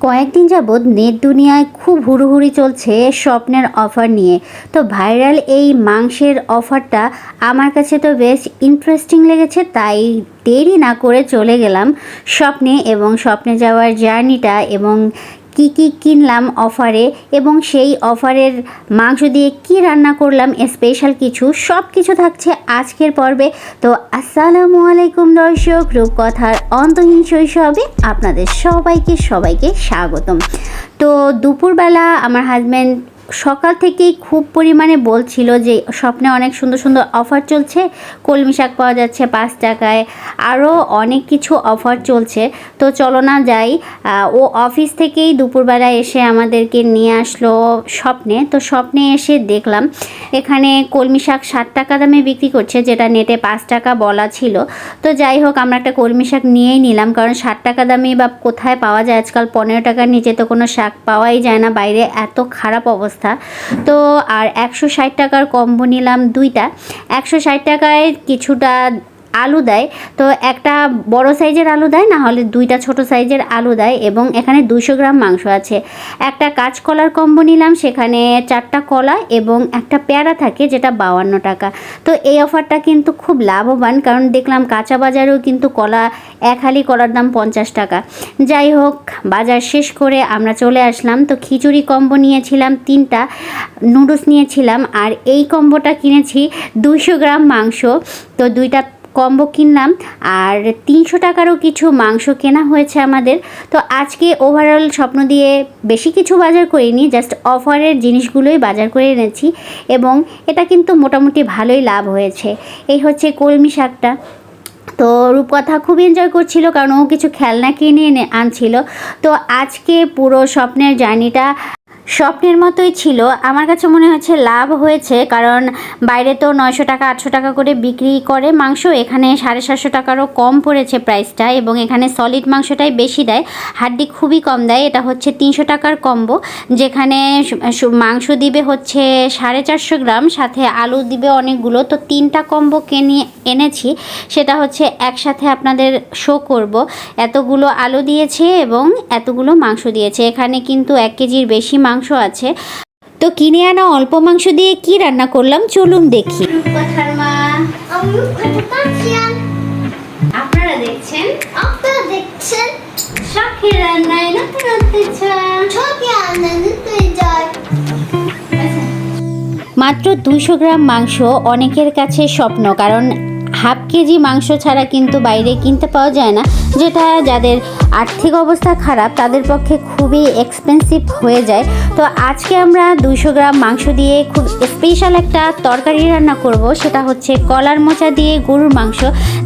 কয়েকদিন যাবৎ নেট দুনিয়ায় খুব হুড়োহুড়ি চলছে স্বপ্নের অফার নিয়ে। তো ভাইরাল এই মাংসের অফারটা আমার কাছে তো বেশ ইন্টারেস্টিং লেগেছে, তাই দেরি না করে চলে গেলাম স্বপ্নে এবং স্বপ্নে যাওয়ার জার্নিটা এবং কি কি কিনলাম অফারে এবং সেই অফারের মাংস দিয়ে কি রান্না করলাম স্পেশাল কিছু সব কিছু থাকছে আজকের পর্বে। তো আসসালামু আলাইকুম দর্শক, রূপকথার অন্তহীন শৈশবে আপনাদের সবাইকে স্বাগতম। তো দুপুরবেলা আমার হাজব্যান্ড সকাল থেকেই খুব পরিমাণে বলছিল যে স্বপ্নে অনেক সুন্দর সুন্দর অফার চলছে, কলমি শাক পাওয়া যাচ্ছে 5 টাকায়, আরও অনেক কিছু অফার চলছে। তো চলো না যাই। ও অফিস থেকেই দুপুরবেলা এসে আমাদেরকে নিয়ে আসলো স্বপ্নে। তো স্বপ্নে এসে দেখলাম এখানে কলমি শাক 60 টাকা দামে বিক্রি করছে, যেটা নেটে 5 টাকা বলা ছিল। তো যাই হোক, আমরা একটা কলমি শাক নিয়েই নিলাম, কারণ 60 টাকা দামে বা কোথায় পাওয়া যায়, আজকাল 15 টাকার নিচে তো কোনো শাক পাওয়াই যায় না, বাইরে এত খারাপ অবস্থা। তো আর 160 টাকার কম্বো নিলাম দুইটা। 160 টাকায় কিছুটা আলু দেয়, তো একটা বড় সাইজের আলু দেয়, না হলে দুইটা ছোট সাইজের আলু দেয়, এবং এখানে 200 গ্রাম মাংস আছে। একটা কাঁচকলার কম্বো নিলাম, সেখানে 4টা কলা এবং একটা পেয়ারা থাকে, যেটা 52 টাকা। তো এই অফারটা কিন্তু খুব লাভবান, কারণ দেখলাম কাঁচা বাজারেও কিন্তু কলা, এক হালি কলার দাম 50 টাকা। যাই হোক, বাজার শেষ করে আমরা চলে আসলাম। তো খিচুড়ি কম্বো নিয়েছিলাম 3টা, নুডলস নিয়েছিলাম, আর এই কম্বোটা কিনেছি 200 গ্রাম মাংস। তো দুইটা কম্বো কিনলাম, আর 300 টাকারও কিছু মাংস কেনা হয়েছে আমাদের। তো আজকে ওভারঅল স্বপ্ন দিয়ে বেশি কিছু বাজার করিনি, জাস্ট অফারের জিনিসগুলোই বাজার করে এনেছি, এবং এটা কিন্তু মোটামুটি ভালোই লাভ হয়েছে। এই হচ্ছে কলমি শাকটা। তো রূপকথা খুব এনজয় করছিল, কারণ ও কিছু খেলনা কিনে এনে আনছিল। তো আজকে পুরো স্বপ্নের জার্নিটা স্বপ্নের মতোই ছিল। আমার কাছে মনে হচ্ছে লাভ হয়েছে, কারণ বাইরে তো 900 টাকা 800 টাকা করে বিক্রি করে মাংস, এখানে 750 টাকারও কম পড়েছে প্রাইসটা, এবং এখানে সলিড মাংসটাই বেশি দেয়, হাড্ডি খুবই কম দেয়। এটা হচ্ছে 300 টাকার কম্বো, যেখানে মাংস দিবে হচ্ছে 450 গ্রাম, সাথে আলু দিবে অনেকগুলো। তো 3টা কম্বো কিনে এনেছি, সেটা হচ্ছে একসাথে আপনাদের শো করব। এতগুলো আলু দিয়েছে এবং এতগুলো মাংস দিয়েছে, এখানে কিন্তু 1 কেজির বেশি মাংস আছে। তো কিনে আনা অল্প মাংস দিয়ে কি রান্না করলাম চলুন দেখি। আপনারা দেখছেন শখের রান্নায় নতুন মাত্র 200 গ্রাম মাংস অনেকের কাছে স্বপ্ন, কারণ হাফ কেজি মাংস ছাড়া কিন্তু বাইরে কিনতে পাওয়া যায় না, যেটা যাদের আর্থিক অবস্থা খারাপ তাদের পক্ষে খুবই এক্সপেন্সিভ হয়ে যায়। তো আজকে আমরা 200 গ্রাম মাংস দিয়ে খুব স্পেশাল একটা তরকারি রান্না করব, সেটা হচ্ছে কলার মোচা দিয়ে গরুর মাংস,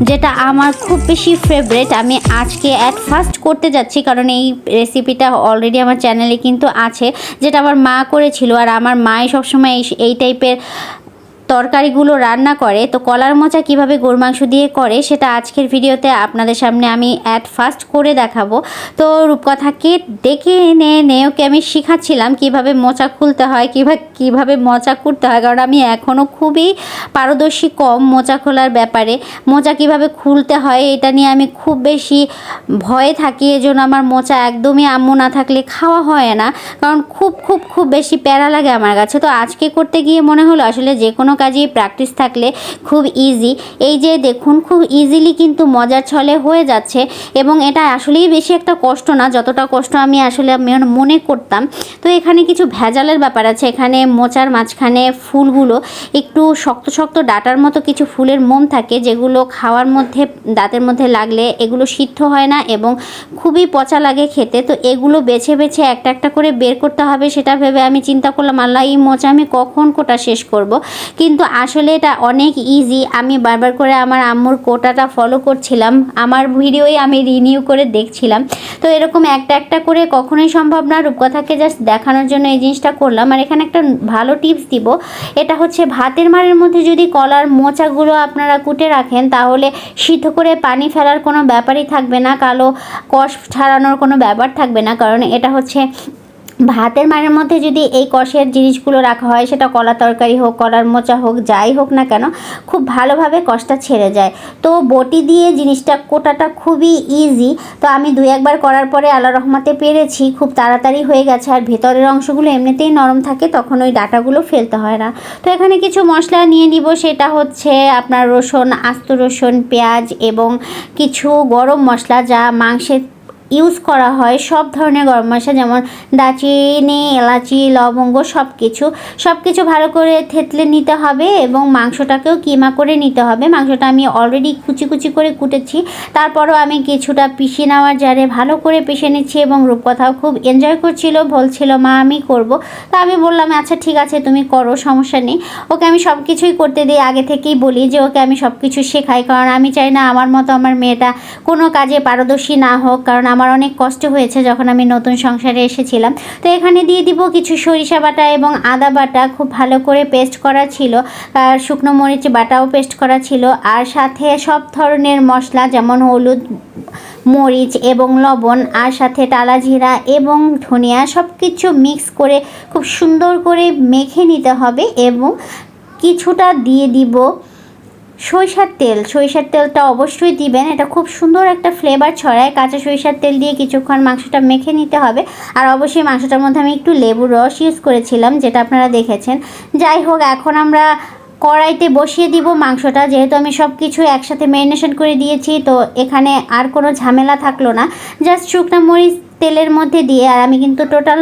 যেটা আমার খুব বেশি ফেভারিট। আমি আজকে ফার্স্ট করতে যাচ্ছি, কারণ এই রেসিপিটা অলরেডি আমার চ্যানেলে কিন্তু আছে, যেটা আমার মা করেছিল, আর আমার মাই সবসময় এই টাইপের তরকারিগুলো রান্না করে। তো কলার মোচা কীভাবে গরুর মাংস দিয়ে করে সেটা আজকের ভিডিওতে আপনাদের সামনে আমি ফার্স্ট করে দেখাবো। তো রূপকথাকে ডেকে এনে ওকে আমি শেখাচ্ছিলাম কীভাবে মোচা খুলতে হয়, কীভাবে মোচা করতে হয়, কারণ আমি এখনও খুবই পারদর্শী কম মোচা খোলার ব্যাপারে। মোচা কীভাবে খুলতে হয় এটা নিয়ে আমি খুব বেশি ভয়ে থাকি, এজন্য আমার মোচা একদমই আম্মু না থাকলে খাওয়া হয় না, কারণ খুব বেশি প্যারা লাগে আমার কাছে। তো আজকে করতে গিয়ে মনে হলো আসলে যে কোনো কাজেই প্র্যাকটিস থাকলে খুব ইজি। এই যে দেখুন, খুব ইজিলি কিন্তু মজার ছলে হয়ে যাচ্ছে, এবং এটা আসলেই বেশি একটা কষ্ট না, যতটা কষ্ট আমি আসলে মনে করতাম। তো এখানে কিছু ভেজালের ব্যাপার আছে। এখানে মোচার মাঝখানে ফুলগুলো একটু শক্ত ডাটার মতো কিছু ফুলের মোম থাকে, যেগুলো খাওয়ার মধ্যে দাঁতের মধ্যে লাগলে এগুলো সিদ্ধ হয় না এবং খুবই পচা লাগে খেতে। তো এগুলো বেছে একটা করে বের করতে হবে, সেটা ভেবে আমি চিন্তা করলাম, আল্লাহ, এই মোচা আমি কখন কোটা শেষ করব। কিন্তু আসলে এটা অনেক ইজি। আমি বারবার করে আমার আম্মুর কোটাটা ফলো করছিলাম, আমার ভিডিওই আমি রিনিউ করে দেখছিলাম। তো এরকম একটা করে কখনোই সম্ভব না, রূপকথাকে জাস্ট দেখানোর জন্য এই জিনিসটা করলাম। আর এখানে একটা ভালো টিপস দিব, এটা হচ্ছে ভাতের মাড়ের মধ্যে যদি কলার মোচাগুলো আপনারা কুটে রাখেন, তাহলে সিদ্ধ করে পানি ফেলার কোনো ব্যাপারই থাকবে না, কালো কষ ছাড়ানোর কোনো ব্যাপার থাকবে না, কারণ এটা হচ্ছে ভাতের মাড়ের মধ্যে যদি এই কষের জিনিসগুলো রাখা হয়, সেটা কলা তরকারি হোক, কলার মোচা হোক, যাই হোক না কেন, খুব ভালোভাবে কষটা ছেড়ে যায়। তো বটি দিয়ে জিনিসটা কোটাটা খুবই ইজি। তো আমি 2-1 বার করার পরে আল্লাহর রহমতে পেরেছি, খুব তাড়াতাড়ি হয়ে গেছে। আর ভেতরের অংশগুলো এমনিতেই নরম থাকে, তখন ওই ডাটাগুলো ফেলতে হয় না। তো এখানে কিছু মশলা নিয়ে নিব, সেটা হচ্ছে আপনার রসুন, আস্ত রসুন, পেঁয়াজ এবং কিছু গরম মশলা, যা মাংসের ইউজ করা হয়। সব ধরনের গরম মশলা, যেমন দারচিনি, এলাচি, লবঙ্গ, সব কিছু ভালো করে থেতলে নিতে হবে এবং মাংসটাকেও কিমা করে নিতে হবে। মাংসটা আমি অলরেডি কুচি কুচি করে কুটেছি, তারপরও আমি কিছুটা পিষে নেওয়ার জারে ভালো করে পিষে নিচ্ছি। এবং রূপকথাও খুব এনজয় করছিল, বলছিল মা আমি করব। তা আমি বললাম আচ্ছা ঠিক আছে তুমি করো, সমস্যা নেই। ওকে আমি সব কিছুই করতে দিই, আগে থেকেই বলি যে ওকে আমি সব কিছু শেখাই, কারণ আমি চাই না আমার মতো আমার মেয়েটা কোনো কাজে পারদর্শী না হোক, কারণ আমার অনেক কষ্ট হয়েছে যখন আমি নতুন সংসারে এসেছিলাম। তো এখানে দিয়ে দিব কিছু সরিষা বাটা এবং আদা বাটা, খুব ভালো করে পেস্ট করা ছিল। আর শুকনো মরিচ বাটাও পেস্ট করা ছিল। আর সাথে সব ধরনের মশলা, যেমন হলুদ, মরিচ এবং লবণ, আর সাথে টালা জিরা এবং ধনিয়া, সব কিছু মিক্স করে খুব সুন্দর করে মেখে নিতে হবে। এবং কিছুটা দিয়ে দিব সরিষার তেলটা অবশ্যই দিবেন, এটা খুব সুন্দর একটা ফ্লেভার ছড়ায়। কাঁচা সরিষার তেল দিয়ে কিছুক্ষণ মাংসটা মেখে নিতে হবে। আর অবশ্যই মাংসটার মধ্যে আমি একটু লেবুর রস ইউজ করেছিলাম, যেটা আপনারা দেখেছেন। যাই হোক, এখন আমরা কড়াইতে বসিয়ে দিব মাংসটা। যেহেতু আমি সব কিছু একসাথে ম্যারিনেশন করে দিয়েছি, তো এখানে আর কোনো ঝামেলা থাকলো না। জাস্ট শুকনো মরিচ তেলের মধ্যে দিয়ে, আর আমি কিন্তু টোটাল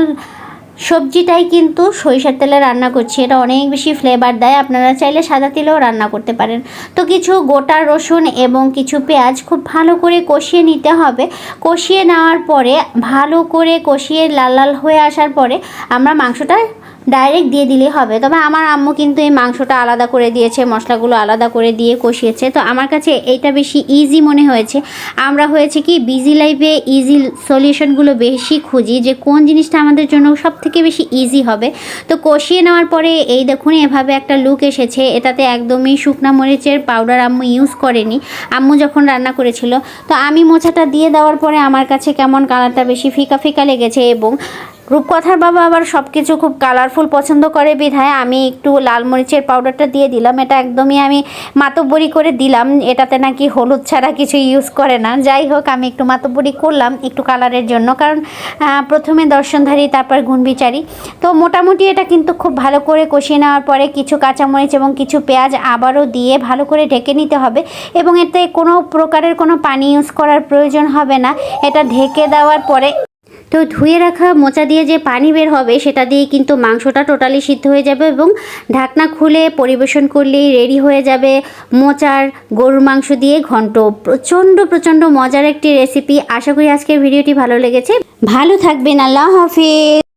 সবজিটাই কিন্তু সরিষার তেলে রান্না করছি, এটা অনেক বেশি ফ্লেভার দেয়। আপনারা চাইলে সাদা তেলেও রান্না করতে পারেন। তো কিছু গোটা রসুন এবং কিছু পেঁয়াজ খুব ভালো করে কষিয়ে নিতে হবে। কষিয়ে নেওয়ার পরে, ভালো করে কষিয়ে লাল লাল হয়ে আসার পরে আমরা মাংসটা ডাইরেক্ট দিয়ে দিলেই হবে। তবে আমার আম্মু কিন্তু এই মাংসটা আলাদা করে দিয়েছে, মশলাগুলো আলাদা করে দিয়ে কষিয়েছে। তো আমার কাছে এইটা বেশি ইজি মনে হয়েছে। আমরা হয়েছে কি বিজি লাইফে ইজি সলিউশনগুলো বেশি খুঁজি, যে কোন জিনিসটা আমাদের জন্য সব থেকে বেশি ইজি হবে। তো কষিয়ে নেওয়ার পরে এই দেখুন এভাবে একটা লুক এসেছে। এটাতে একদমই শুকনা মরিচের পাউডার আম্মু ইউজ করেনি, আম্মু যখন রান্না করেছিল। তো আমি মোচাটা দিয়ে দেওয়ার পরে আমার কাছে কেমন কালারটা বেশি ফিকা ফিকা লেগেছে। এবং রূপকথার বাবা আবার সব কিছু খুব কালারফুল পছন্দ করে বিধায় আমি একটু লাল মরিচের পাউডারটা দিয়ে দিলাম। এটা একদমই আমি মাতব্বরি করে দিলাম, এটাতে নাকি হলুদ ছাড়া কিছু ইউজ করে না। যাই হোক, আমি একটু মাতব্বরি করলাম একটু কালারের জন্য, কারণ প্রথমে দর্শনধারী তারপর গুণবিচারী। তো মোটামুটি এটা কিন্তু খুব ভালো করে কষিয়ে নেওয়ার পরে কিছু কাঁচামরিচ এবং কিছু পেঁয়াজ আবারও দিয়ে ভালো করে ঢেকে নিতে হবে। এবং এতে কোনো প্রকারের কোনো পানি ইউজ করার প্রয়োজন হবে না। এটা ঢেকে দেওয়ার পরে তো ধুয়ে রাখা মোচা দিয়ে যে পানি বের হবে, সেটা দিয়ে কিন্তু মাংসটা টোটালি সিদ্ধ হয়ে যাবে। এবং ঢাকনা খুলে পরিবেশন করলেই রেডি হয়ে যাবে মোচার গরুর মাংস দিয়ে ঘন্ট। প্রচণ্ড মজার একটি রেসিপি। আশা করি আজকের ভিডিওটি ভালো লেগেছে। ভালো থাকবেন, আল্লাহ হাফিজ।